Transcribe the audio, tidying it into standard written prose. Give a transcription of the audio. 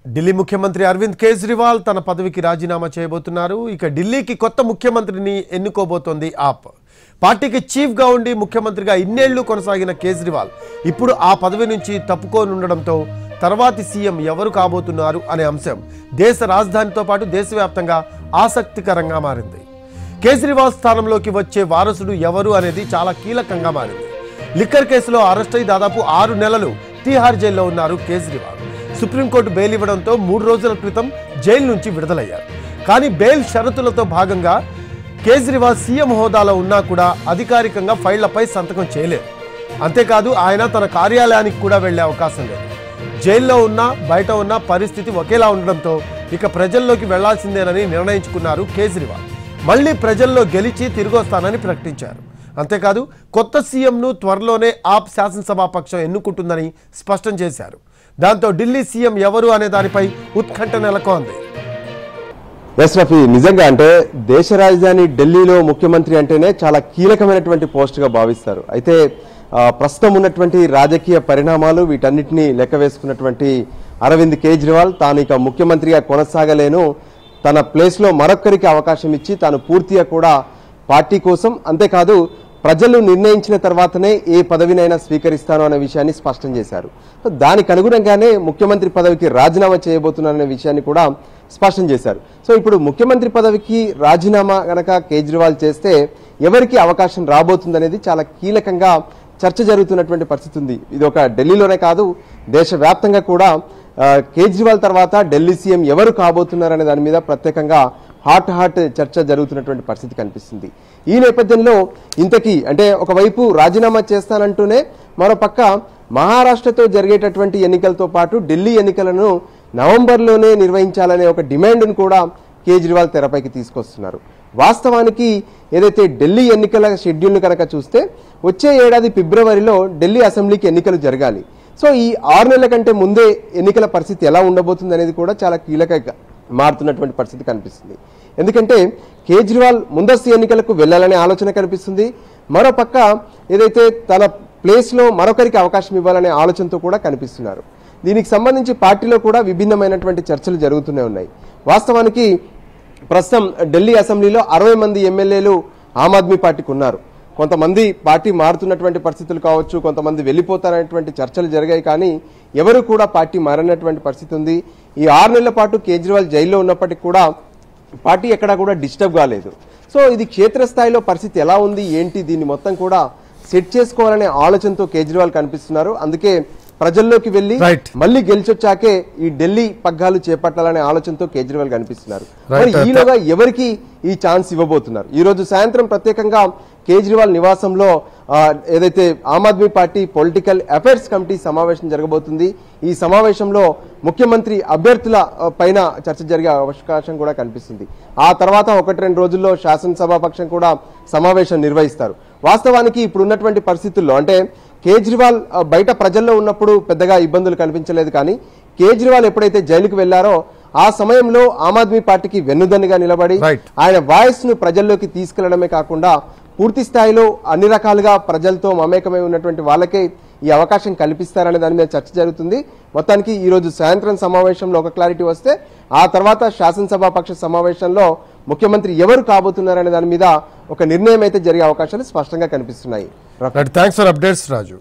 ఢిల్లీ ముఖ్యమంత్రి అరవింద్ కేజ్రీవాల్ తన పదవికి రాజీనామా చేయబోతున్నారు. ఇక ఢిల్లీకి కొత్త ముఖ్యమంత్రిని ఎన్నుకోబోతోంది ఆప్. పార్టీకి చీఫ్ గా ఉండి ముఖ్యమంత్రిగా ఇన్నేళ్లు కొనసాగిన కేజ్రీవాల్ ఇప్పుడు ఆ పదవి నుంచి తప్పుకోనుండడంతో తర్వాతి సీఎం ఎవరు కాబోతున్నారు అనే అంశం దేశ రాజధానితో పాటు దేశవ్యాప్తంగా ఆసక్తికరంగా మారింది. కేజ్రీవాల్ స్థానంలోకి వచ్చే వారసుడు ఎవరు అనేది చాలా కీలకంగా మారింది. లిక్కర్ కేసులో అరెస్ట్ అయి దాదాపు 6 నెలలు తిహార్ జైల్లో ఉన్నారు కేజ్రీవాల్. సుప్రీంకోర్టు బెయిల్ ఇవ్వడంతో 3 రోజుల క్రితం జైలు నుంచి విడుదలయ్యారు. కానీ బెయిల్ షరతులతో భాగంగా కేజ్రీవాల్ సీఎం హోదాలో ఉన్నా కూడా అధికారికంగా ఫైళ్లపై సంతకం చేయలేరు. అంతేకాదు ఆయన తన కార్యాలయానికి కూడా వెళ్లే అవకాశం లేదు. జైల్లో ఉన్నా బయట ఉన్న పరిస్థితి ఒకేలా ఉండడంతో ఇక ప్రజల్లోకి వెళ్లాల్సిందేనని నిర్ణయించుకున్నారు కేజ్రీవాల్. మళ్లీ ప్రజల్లో గెలిచి తిరిగొస్తానని ప్రకటించారు. అంతేకాదు కొత్త సీఎంను త్వరలోనే ఆప్ శాసనసభాపక్షం ఎన్నుకుంటుందని స్పష్టం చేశారు. దాంతో ఢిల్లీ సీఎం ఎవరు అనే దానిపై ఉత్కంఠ నెలకొంది. నిజంగా అంటే దేశ రాజధాని ఢిల్లీలో ముఖ్యమంత్రి అంటేనే చాలా కీలకమైనటువంటి పోస్టుగా భావిస్తారు. అయితే ప్రస్తుతం ఉన్నటువంటి రాజకీయ పరిణామాలు వీటన్నిటినీ లెక్క వేసుకున్నటువంటి అరవింద్ కేజ్రీవాల్ తాను ఇక ముఖ్యమంత్రిగా కొనసాగలేను, తన ప్లేస్లో మరొకరికి అవకాశం ఇచ్చి తాను పూర్తిగా కూడా పార్టీ కోసం అంతేకాదు ప్రజలు నిర్ణయించిన తర్వాతనే ఏ పదవినైనా స్వీకరిస్తాను అనే విషయాన్ని స్పష్టం చేశారు. దానికి అనుగుణంగానే ముఖ్యమంత్రి పదవికి రాజీనామా చేయబోతున్నారనే విషయాన్ని కూడా స్పష్టం చేశారు. సో ఇప్పుడు ముఖ్యమంత్రి పదవికి రాజీనామా గనక కేజ్రీవాల్ చేస్తే ఎవరికి అవకాశం రాబోతుందనేది చాలా కీలకంగా చర్చ జరుగుతున్నటువంటి పరిస్థితి ఉంది. ఇది ఒక ఢిల్లీలోనే కాదు దేశవ్యాప్తంగా కూడా కేజ్రీవాల్ తర్వాత ఢిల్లీ సీఎం ఎవరు కాబోతున్నారనే దాని మీద ప్రత్యేకంగా హాట్ చర్చ జరుగుతున్నటువంటి పరిస్థితి కనిపిస్తుంది. ఈ నేపథ్యంలో ఇంతకీ అంటే ఒకవైపు రాజీనామా చేస్తానంటూనే మరోపక్క మహారాష్ట్రతో జరిగేటటువంటి ఎన్నికలతో పాటు ఢిల్లీ ఎన్నికలను నవంబర్లోనే నిర్వహించాలనే ఒక డిమాండ్ను కూడా కేజ్రీవాల్ తెరపైకి తీసుకొస్తున్నారు. వాస్తవానికి ఏదైతే ఢిల్లీ ఎన్నికల షెడ్యూల్ను కనుక చూస్తే వచ్చే ఏడాది ఫిబ్రవరిలో ఢిల్లీ అసెంబ్లీకి ఎన్నికలు జరగాలి. సో ఈ 6 నెలల కంటే ముందే ఎన్నికల పరిస్థితి ఎలా ఉండబోతుంది అనేది కూడా చాలా కీలకంగా మారుతున్నటువంటి పరిస్థితి కనిపిస్తుంది. ఎందుకంటే కేజ్రీవాల్ ముందస్తు ఎన్నికలకు వెళ్లాలనే ఆలోచన కనిపిస్తుంది. మరోపక్క ఏదైతే తన ప్లేస్లో మరొకరికి అవకాశం ఇవ్వాలనే ఆలోచనతో కూడా కనిపిస్తున్నారు. దీనికి సంబంధించి పార్టీలో కూడా విభిన్నమైనటువంటి చర్చలు జరుగుతూనే ఉన్నాయి. వాస్తవానికి ప్రస్తుతం ఢిల్లీ అసెంబ్లీలో 60 మంది ఎమ్మెల్యేలు ఆమ్ ఆద్మీ పార్టీకి ఉన్నారు. కొంతమంది పార్టీ మారుతున్నటువంటి పరిస్థితులు కావచ్చు, కొంతమంది వెళ్ళిపోతారనేటువంటి చర్చలు జరిగాయి. కానీ ఎవరు కూడా పార్టీ మారినటువంటి పరిస్థితి ఉంది. ఈ 6 నెలల పాటు కేజ్రీవాల్ జైల్లో ఉన్నప్పటికీ కూడా పార్టీ ఎక్కడా కూడా డిస్టర్బ్ కాలేదు. సో ఇది క్షేత్రస్థాయిలో పరిస్థితి ఎలా ఉంది ఏంటి దీన్ని మొత్తం కూడా సెట్ చేసుకోవాలనే ఆలోచనతో కేజ్రీవాల్ కనిపిస్తున్నారు. అందుకే ప్రజల్లోకి వెళ్లి మళ్ళీ గెలిచొచ్చాకే ఈ ఢిల్లీ పగ్గాలు చేపట్టాలనే ఆలోచనతో కేజ్రీవాల్ కనిపిస్తున్నారు. మరి ఈలోగా ఎవరికి ఈ ఛాన్స్ ఇవ్వబోతున్నారు? ఈ రోజు సాయంత్రం ప్రత్యేకంగా కేజ్రీవాల్ నివాసంలో ఏదైతే Aam Aadmi Party political affairs committee సమావేశం జరగబోతుంది. ఈ సమావేశంలో ముఖ్యమంత్రి అభ్యర్థుల పైన చర్చ జరిగే అవకాశం కూడా కనిపిస్తుంది. ఆ తర్వాత 1-2 రోజుల్లో శాసనసభాపక్షం కూడా సమావేశం నిర్వహిస్తారు. వాస్తవానికి ఇప్పుడు ఉన్నటువంటి పరిస్థితుల్లో అంటే కేజ్రీవాల్ బయట ప్రజల్లో ఉన్నప్పుడు పెద్దగా ఇబ్బందులు కనిపించలేదు. కానీ కేజ్రీవాల్ ఎప్పుడైతే జైలుకు వెళ్లారో ఆ సమయంలో ఆమ్ ఆద్మీ పార్టీకి వెన్నుదన్నుగా నిలబడి ఆయన వాయిస్ ను ప్రజల్లోకి తీసుకెళ్లడమే కాకుండా పూర్తి స్థాయిలో అన్ని రకాలుగా ప్రజలతో మమేకమై ఉన్నటువంటి వాళ్ళకే ఈ అవకాశం కల్పిస్తారనే దాని మీద చర్చ జరుగుతుంది. మొత్తానికి ఈ రోజు సాయంత్రం సమావేశంలో ఒక క్లారిటీ వస్తే ఆ తర్వాత శాసనసభాపక్ష సమావేశంలో ముఖ్యమంత్రి ఎవరు కాబోతున్నారనే దాని మీద ఒక నిర్ణయం అయితే జరిగే అవకాశాలు స్పష్టంగా కనిపిస్తున్నాయి. Thanks for updates Raju.